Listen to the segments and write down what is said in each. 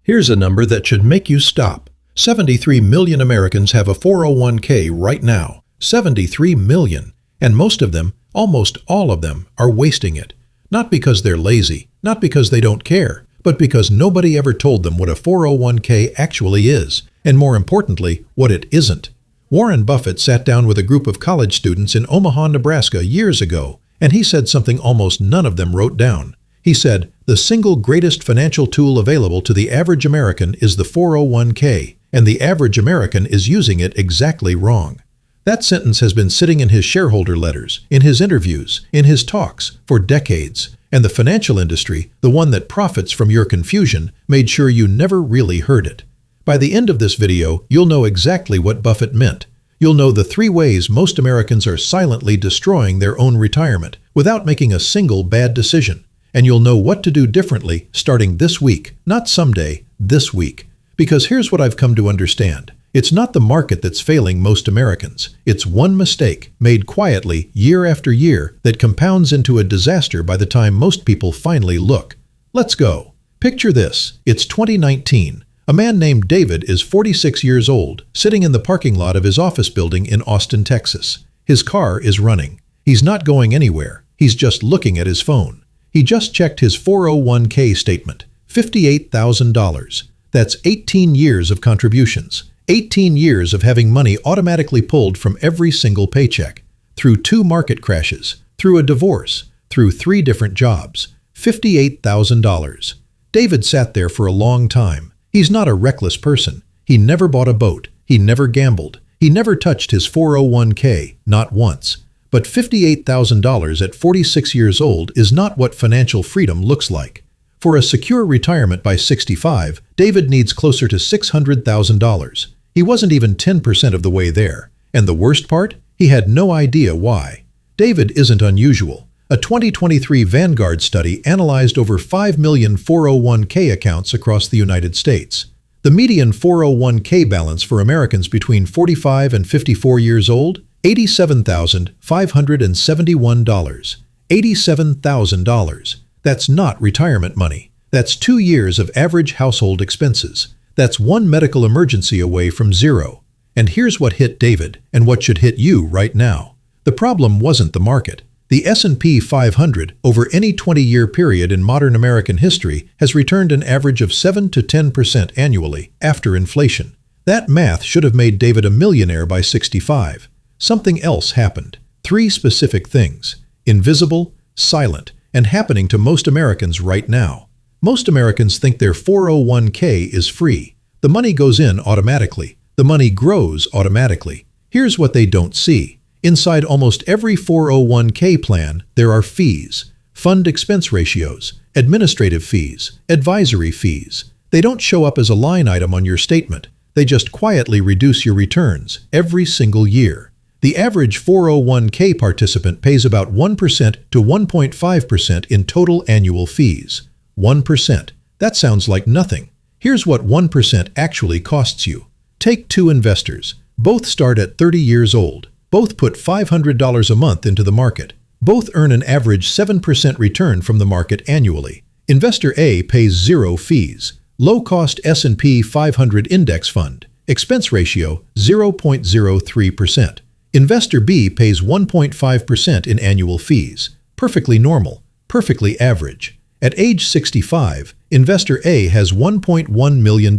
Here's a number that should make you stop. 73 million Americans have a 401k right now. 73 million. And most of them, almost all of them, are wasting it. Not because they're lazy, not because they don't care, but because nobody ever told them what a 401k actually is, and more importantly, what it isn't. Warren Buffett sat down with a group of college students in Omaha, Nebraska years ago, and he said something almost none of them wrote down. He said, "The single greatest financial tool available to the average American is the 401k, and the average American is using it exactly wrong." That sentence has been sitting in his shareholder letters, in his interviews, in his talks, for decades. And the financial industry, the one that profits from your confusion, made sure you never really heard it. By the end of this video, you'll know exactly what Buffett meant. You'll know the 3 ways most Americans are silently destroying their own retirement without making a single bad decision. And you'll know what to do differently starting this week, not someday, this week. Because here's what I've come to understand. It's not the market that's failing most Americans. It's one mistake, made quietly year after year, that compounds into a disaster by the time most people finally look. Let's go. Picture this. It's 2019. A man named David is 46 years old, sitting in the parking lot of his office building in Austin, Texas. His car is running. He's not going anywhere. He's just looking at his phone. He just checked his 401k statement. $58,000. That's 18 years of contributions. 18 years of having money automatically pulled from every single paycheck. Through 2 market crashes. Through a divorce. Through 3 different jobs. $58,000. David sat there for a long time. He's not a reckless person. He never bought a boat. He never gambled. He never touched his 401k, not once. But $58,000 at 46 years old is not what financial freedom looks like. For a secure retirement by 65, David needs closer to $600,000. He wasn't even 10% of the way there. And the worst part? He had no idea why. David isn't unusual. A 2023 Vanguard study analyzed over 5 million 401k accounts across the United States. The median 401k balance for Americans between 45 and 54 years old? $87,571. $87,000. That's not retirement money. That's 2 years of average household expenses. That's one medical emergency away from zero. And here's what hit David, and what should hit you right now. The problem wasn't the market. The S&P 500 over any 20-year period in modern American history has returned an average of 7 to 10% annually after inflation. That math should have made David a millionaire by 65. Something else happened. 3 specific things. Invisible, silent, and happening to most Americans right now. Most Americans think their 401k is free. The money goes in automatically. The money grows automatically. Here's what they don't see. Inside almost every 401k plan, there are fees, fund expense ratios, administrative fees, advisory fees. They don't show up as a line item on your statement. They just quietly reduce your returns every single year. The average 401k participant pays about 1% to 1.5% in total annual fees. 1%. That sounds like nothing. Here's what 1% actually costs you. Take 2 investors. Both start at 30 years old. Both put $500 a month into the market. Both earn an average 7% return from the market annually. Investor A pays 0 fees. Low-cost S&P 500 index fund. Expense ratio 0.03%. Investor B pays 1.5% in annual fees. Perfectly normal. Perfectly average. At age 65, Investor A has $1.1 million.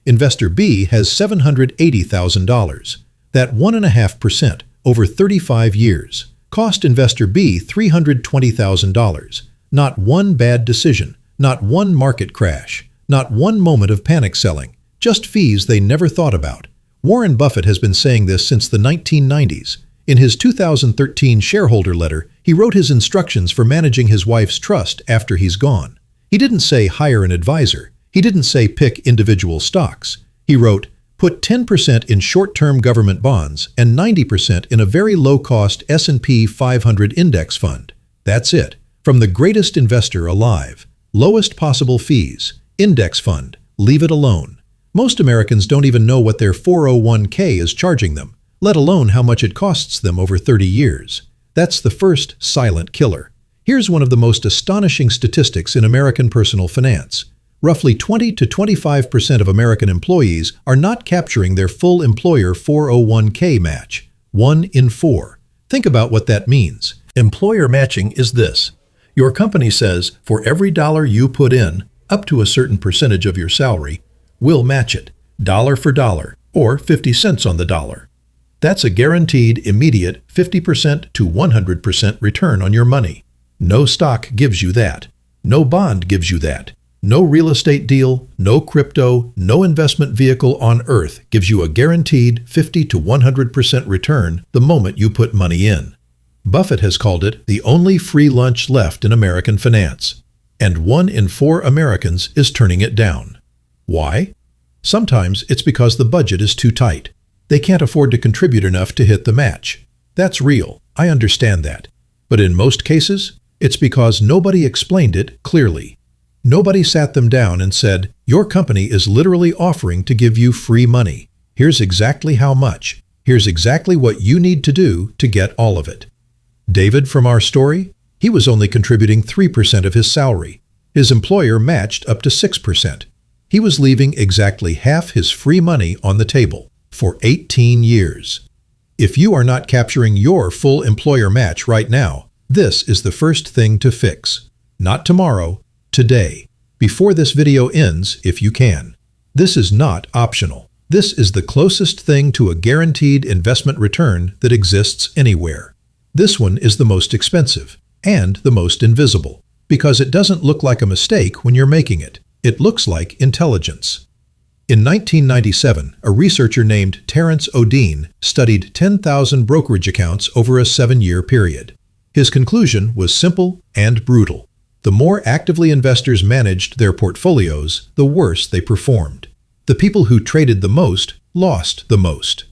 Investor B has $780,000. That 1.5% over 35 years cost Investor B $320,000. Not one bad decision, not one market crash, not one moment of panic selling, just fees they never thought about. Warren Buffett has been saying this since the 1990s. In his 2013 shareholder letter, he wrote his instructions for managing his wife's trust after he's gone. He didn't say hire an advisor. He didn't say pick individual stocks. He wrote, put 10% in short-term government bonds and 90% in a very low-cost S&P 500 index fund. That's it. From the greatest investor alive. Lowest possible fees. Index fund. Leave it alone. Most Americans don't even know what their 401k is charging them, let alone how much it costs them over 30 years. That's the first silent killer. Here's one of the most astonishing statistics in American personal finance. Roughly 20 to 25% of American employees are not capturing their full employer 401k match. 1 in 4. Think about what that means. Employer matching is this. Your company says for every dollar you put in, up to a certain percentage of your salary, we'll match it, dollar for dollar, or 50 cents on the dollar. That's a guaranteed, immediate 50% to 100% return on your money. No stock gives you that. No bond gives you that. No real estate deal, no crypto, no investment vehicle on earth gives you a guaranteed 50 to 100% return the moment you put money in. Buffett has called it the only free lunch left in American finance. And 1 in 4 Americans is turning it down. Why? Sometimes it's because the budget is too tight. They can't afford to contribute enough to hit the match. That's real. I understand that. But in most cases, it's because nobody explained it clearly. Nobody sat them down and said, your company is literally offering to give you free money. Here's exactly how much. Here's exactly what you need to do to get all of it. David from our story? He was only contributing 3% of his salary. His employer matched up to 6%. He was leaving exactly half his free money on the table for 18 years. If you are not capturing your full employer match right now, this is the first thing to fix. Not tomorrow, today, before this video ends if you can. This is not optional. This is the closest thing to a guaranteed investment return that exists anywhere. This one is the most expensive and the most invisible because it doesn't look like a mistake when you're making it. It looks like intelligence. In 1997, a researcher named Terence O'Dean studied 10,000 brokerage accounts over a 7-year period. His conclusion was simple and brutal. The more actively investors managed their portfolios, the worse they performed. The people who traded the most lost the most.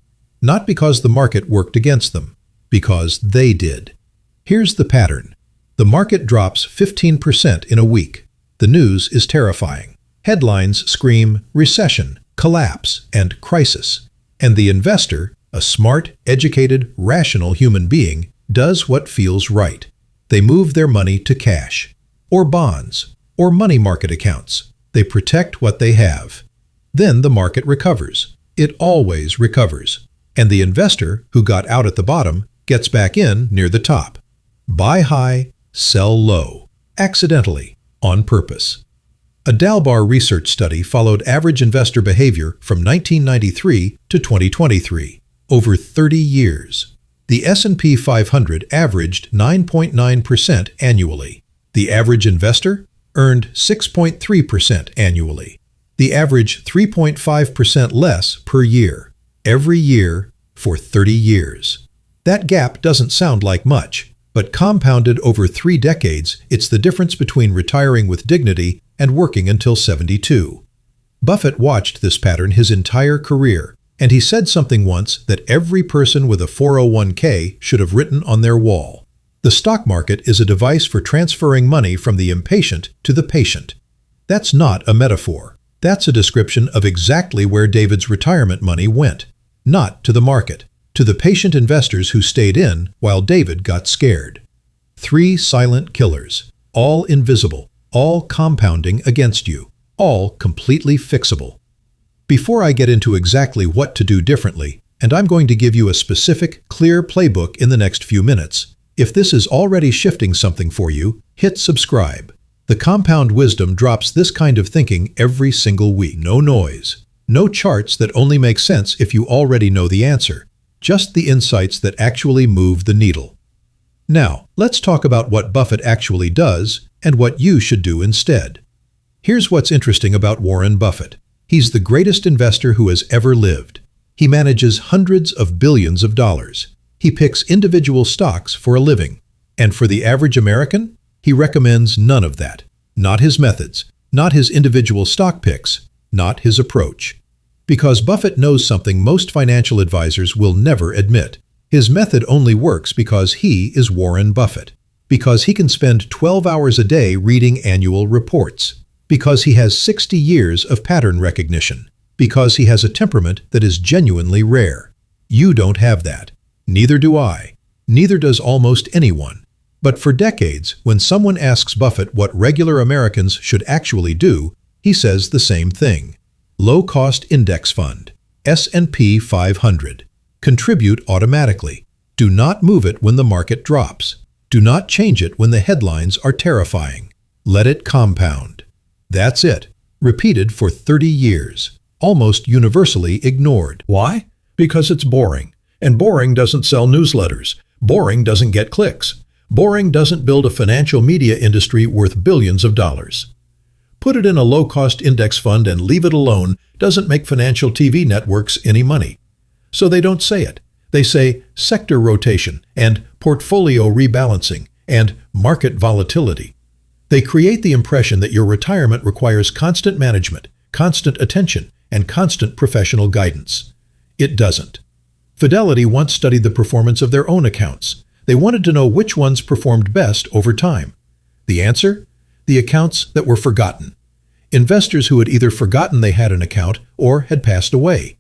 Not because the market worked against them, because they did. Here's the pattern. The market drops 15% in a week. The news is terrifying. Headlines scream recession, collapse, and crisis. And the investor, a smart, educated, rational human being, does what feels right. They move their money to cash, or bonds, or money market accounts. They protect what they have. Then the market recovers. It always recovers. And the investor, who got out at the bottom, gets back in near the top. Buy high, sell low. Accidentally, on purpose. A Dalbar research study followed average investor behavior from 1993 to 2023, over 30 years. The S&P 500 averaged 9.9% annually. The average investor earned 6.3% annually. The average 3.5% less per year, every year for 30 years. That gap doesn't sound like much, but compounded over 3 decades, it's the difference between retiring with dignity and working until 72. Buffett watched this pattern his entire career, and he said something once that every person with a 401k should have written on their wall. The stock market is a device for transferring money from the impatient to the patient. That's not a metaphor. That's a description of exactly where David's retirement money went. Not to the market, to the patient investors who stayed in while David got scared. 3 silent killers, all invisible, all compounding against you, all completely fixable. Before I get into exactly what to do differently, and I'm going to give you a specific, clear playbook in the next few minutes, if this is already shifting something for you, hit subscribe. The Compound Wisdom drops this kind of thinking every single week. No noise. No charts that only make sense if you already know the answer. Just the insights that actually move the needle. Now, let's talk about what Buffett actually does and what you should do instead. Here's what's interesting about Warren Buffett. He's the greatest investor who has ever lived. He manages hundreds of billions of dollars. He picks individual stocks for a living. And for the average American, he recommends none of that. Not his methods, not his individual stock picks, not his approach. Because Buffett knows something most financial advisors will never admit. His method only works because he is Warren Buffett. Because he can spend 12 hours a day reading annual reports. Because he has 60 years of pattern recognition. Because he has a temperament that is genuinely rare. You don't have that. Neither do I. Neither does almost anyone. But for decades, when someone asks Buffett what regular Americans should actually do, He says the same thing. Low-cost index fund, S&P 500. Contribute automatically. Do not move it when the market drops. Do not change it when the headlines are terrifying. Let it compound. That's it. Repeated for 30 years. Almost universally ignored. Why? Because it's boring. And boring doesn't sell newsletters. Boring doesn't get clicks. Boring doesn't build a financial media industry worth billions of dollars. Put it in a low-cost index fund and leave it alone doesn't make financial TV networks any money. So they don't say it. They say sector rotation and portfolio rebalancing and market volatility. They create the impression that your retirement requires constant management, constant attention, and constant professional guidance. It doesn't. Fidelity once studied the performance of their own accounts. They wanted to know which ones performed best over time. The answer? The accounts that were forgotten. Investors who had either forgotten they had an account or had passed away.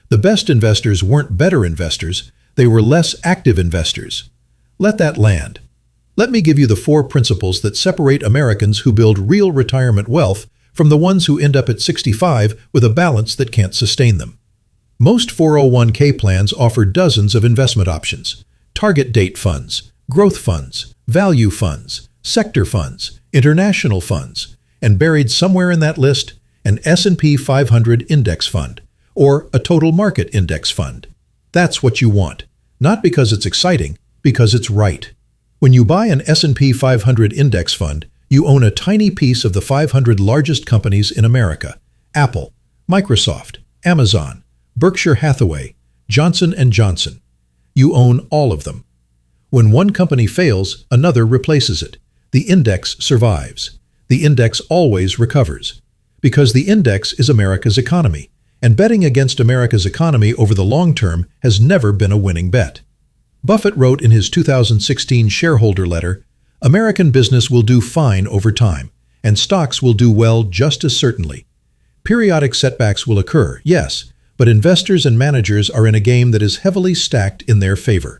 The best investors weren't better investors, they were less active investors. Let that land. Let me give you the 4 principles that separate Americans who build real retirement wealth from the ones who end up at 65 with a balance that can't sustain them. Most 401k plans offer dozens of investment options: target date funds, growth funds, value funds, sector funds, international funds, and buried somewhere in that list, an S&P 500 index fund or a total market index fund. That's what you want, not because it's exciting, because it's right. When you buy an S&P 500 index fund, you own a tiny piece of the 500 largest companies in America: Apple, Microsoft, Amazon, Berkshire Hathaway, Johnson & Johnson. You own all of them. When one company fails, another replaces it. The index survives. The index always recovers. Because the index is America's economy, and betting against America's economy over the long term has never been a winning bet. Buffett wrote in his 2016 shareholder letter, "American business will do fine over time, and stocks will do well just as certainly. Periodic setbacks will occur, yes, but investors and managers are in a game that is heavily stacked in their favor."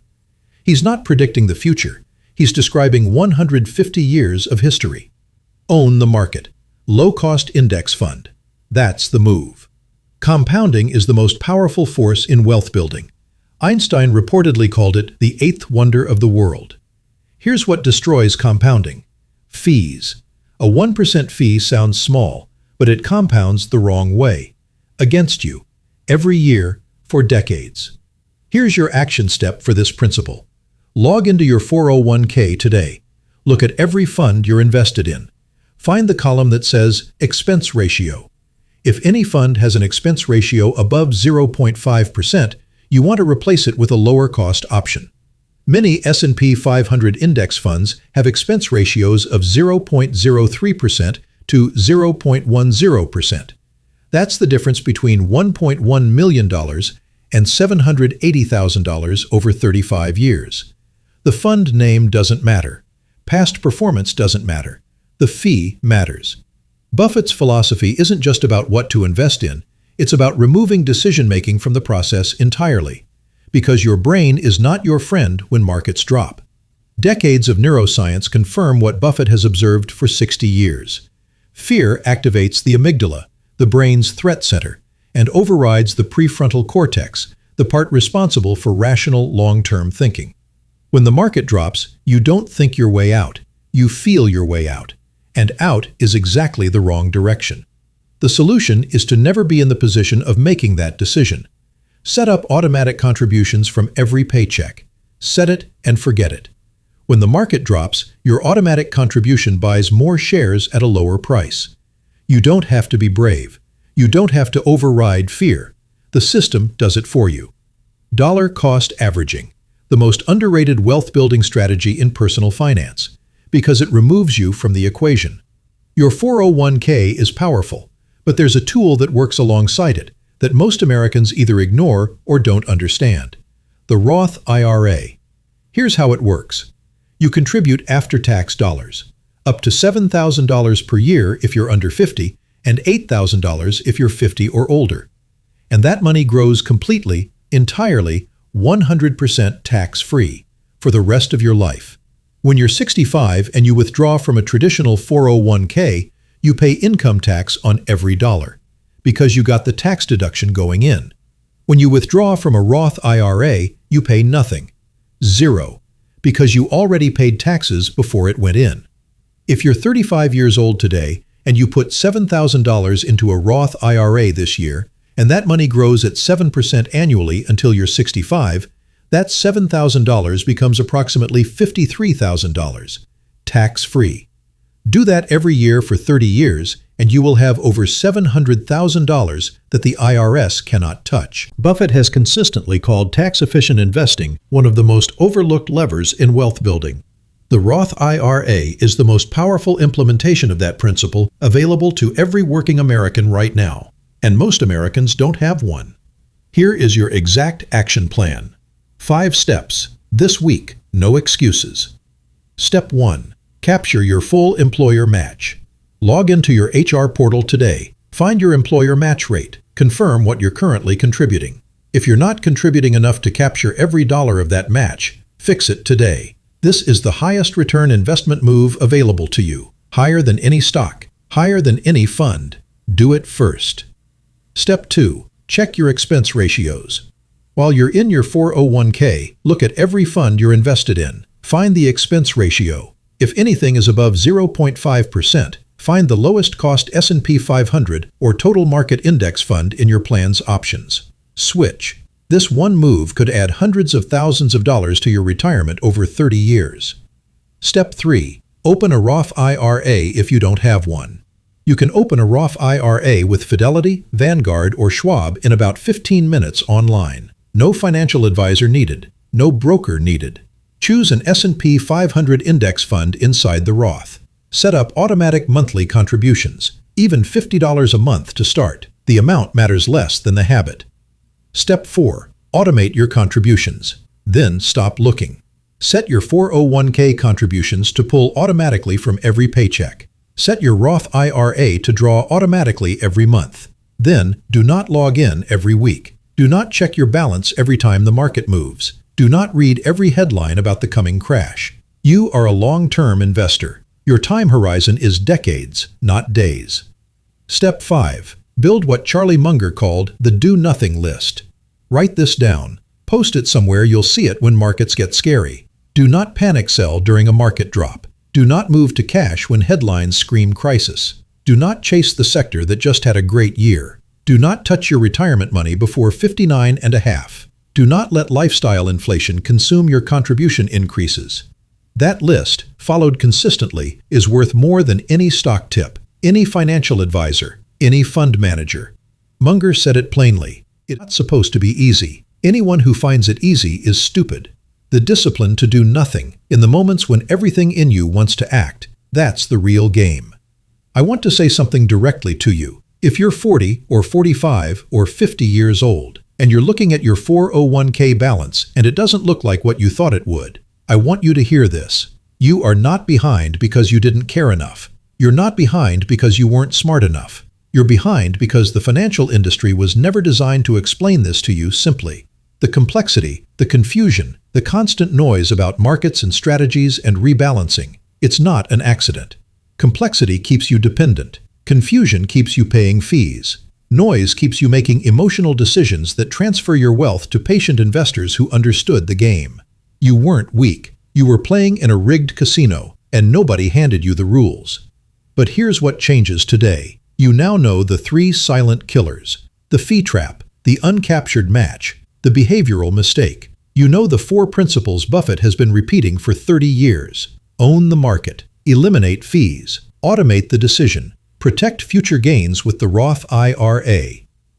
He's not predicting the future. He's describing 150 years of history. Own the market. Low-cost index fund. That's the move. Compounding is the most powerful force in wealth building. Einstein reportedly called it the 8th wonder of the world. Here's what destroys compounding: fees. A 1% fee sounds small, but it compounds the wrong way. Against you. Every year, for decades. Here's your action step for this principle. Log into your 401k today. Look at every fund you're invested in. Find the column that says Expense Ratio. If any fund has an expense ratio above 0.5%, you want to replace it with a lower-cost option. Many S&P 500 index funds have expense ratios of 0.03% to 0.10%. That's the difference between $1.1 million and $780,000 over 35 years. The fund name doesn't matter. Past performance doesn't matter. The fee matters. Buffett's philosophy isn't just about what to invest in, it's about removing decision-making from the process entirely. Because your brain is not your friend when markets drop. Decades of neuroscience confirm what Buffett has observed for 60 years. Fear activates the amygdala, the brain's threat center, and overrides the prefrontal cortex, the part responsible for rational, long-term thinking. When the market drops, you don't think your way out, you feel your way out. And out is exactly the wrong direction. The solution is to never be in the position of making that decision. Set up automatic contributions from every paycheck. Set it and forget it. When the market drops, your automatic contribution buys more shares at a lower price. You don't have to be brave. You don't have to override fear. The system does it for you. Dollar cost averaging, the most underrated wealth-building strategy in personal finance, because it removes you from the equation. Your 401k is powerful, but there's a tool that works alongside it that most Americans either ignore or don't understand: the Roth IRA. Here's how it works. You contribute after-tax dollars, up to $7,000 per year if you're under 50 and $8,000 if you're 50 or older. And that money grows completely, entirely, 100% tax-free for the rest of your life. When you're 65 and you withdraw from a traditional 401k, You pay income tax on every dollar because you got the tax deduction going in. When you withdraw from a Roth IRA, you pay nothing. Zero, because you already paid taxes before it went in. If you're 35 years old today and you put $7,000 into a Roth IRA this year, and that money grows at 7% annually until you're 65, that $7,000 becomes approximately $53,000, tax-free. Do that every year for 30 years, and you will have over $700,000 that the IRS cannot touch. Buffett has consistently called tax-efficient investing one of the most overlooked levers in wealth building. The Roth IRA is the most powerful implementation of that principle available to every working American right now, and most Americans don't have one. Here is your exact action plan. 5 steps. This week, no excuses. Step 1. Capture your full employer match. Log into your HR portal today. Find your employer match rate. Confirm what you're currently contributing. If you're not contributing enough to capture every dollar of that match, fix it today. This is the highest return investment move available to you. Higher than any stock. Higher than any fund. Do it first. Step 2. Check your expense ratios. While you're in your 401k, look at every fund you're invested in. Find the expense ratio. If anything is above 0.5%, find the lowest cost S&P 500 or total market index fund in your plan's options. Switch. This one move could add hundreds of thousands of dollars to your retirement over 30 years. Step 3. Open a Roth IRA if you don't have one. You can open a Roth IRA with Fidelity, Vanguard, or Schwab in about 15 minutes online. No financial advisor needed. No broker needed. Choose an S&P 500 index fund inside the Roth. Set up automatic monthly contributions, even $50 a month to start. The amount matters less than the habit. Step 4. Automate your contributions. Then stop looking. Set your 401k contributions to pull automatically from every paycheck. Set your Roth IRA to draw automatically every month. Then, do not log in every week. Do not check your balance every time the market moves. Do not read every headline about the coming crash. You are a long-term investor. Your time horizon is decades, not days. Step 5. Build what Charlie Munger called the do-nothing list. Write this down. Post it somewhere you'll see it when markets get scary. Do not panic sell during a market drop. Do not move to cash when headlines scream crisis. Do not chase the sector that just had a great year. Do not touch your retirement money before 59 and a half. Do not let lifestyle inflation consume your contribution increases. That list, followed consistently, is worth more than any stock tip, any financial advisor, any fund manager. Munger said it plainly. It's not supposed to be easy. Anyone who finds it easy is stupid. The discipline to do nothing, in the moments when everything in you wants to act, that's the real game. I want to say something directly to you. If you're 40 or 45 or 50 years old, and you're looking at your 401k balance and it doesn't look like what you thought it would, I want you to hear this. You are not behind because you didn't care enough. You're not behind because you weren't smart enough. You're behind because the financial industry was never designed to explain this to you simply. The complexity, the confusion, the constant noise about markets and strategies and rebalancing, it's not an accident. Complexity keeps you dependent. Confusion keeps you paying fees. Noise keeps you making emotional decisions that transfer your wealth to patient investors who understood the game. You weren't weak. You were playing in a rigged casino, and nobody handed you the rules. But here's what changes today. You now know the 3 silent killers: the fee trap, the uncaptured match, the behavioral mistake. You know the 4 principles Buffett has been repeating for 30 years. Own the market. Eliminate fees. Automate the decision. Protect future gains with the Roth IRA.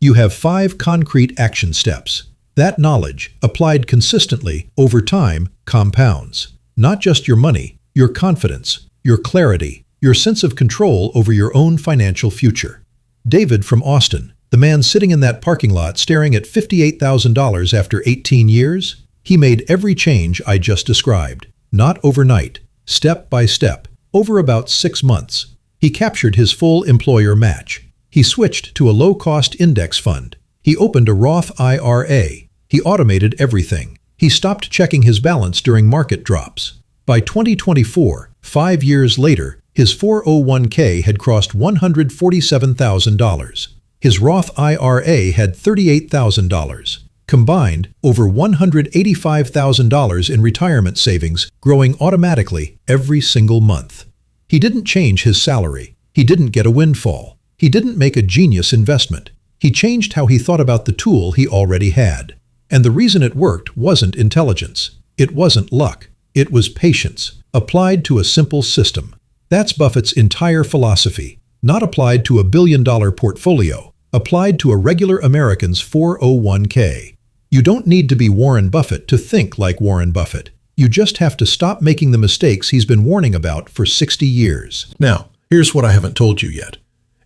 You have 5 concrete action steps. That knowledge, applied consistently over time, compounds. Not just your money, your confidence, your clarity, your sense of control over your own financial future. David from Austin, the man sitting in that parking lot staring at $58,000 after 18 years, he made every change I just described. Not overnight, step by step, over about 6 months. He captured his full employer match. He switched to a low-cost index fund. He opened a Roth IRA. He automated everything. He stopped checking his balance during market drops. By 2024, 5 years later, His 401k had crossed $147,000. His Roth IRA had $38,000. Combined, over $185,000 in retirement savings, growing automatically every single month. He didn't change his salary. He didn't get a windfall. He didn't make a genius investment. He changed how he thought about the tool he already had. And the reason it worked wasn't intelligence. It wasn't luck. It was patience, applied to a simple system. That's Buffett's entire philosophy, not applied to a billion-dollar portfolio, applied to a regular American's 401k. You don't need to be Warren Buffett to think like Warren Buffett. You just have to stop making the mistakes he's been warning about for 60 years. Now, here's what I haven't told you yet.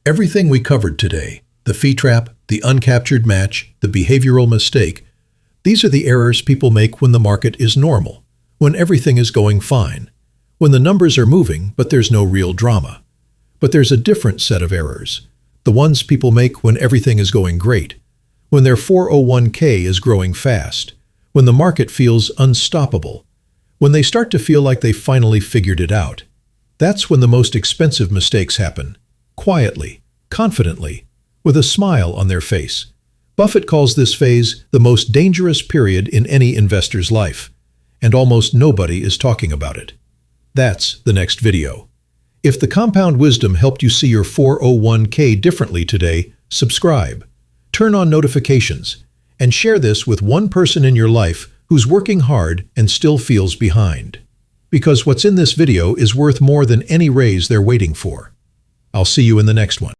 Everything we covered today, the fee trap, the uncaptured match, the behavioral mistake, these are the errors people make when the market is normal, when everything is going fine, when the numbers are moving but there's no real drama. But there's a different set of errors, the ones people make when everything is going great, when their 401k is growing fast, when the market feels unstoppable, when they start to feel like they finally figured it out. That's when the most expensive mistakes happen, quietly, confidently, with a smile on their face. Buffett calls this phase the most dangerous period in any investor's life, and almost nobody is talking about it. That's the next video. If the compound wisdom helped you see your 401k differently today, subscribe, turn on notifications, and share this with one person in your life who's working hard and still feels behind. Because what's in this video is worth more than any raise they're waiting for. I'll see you in the next one.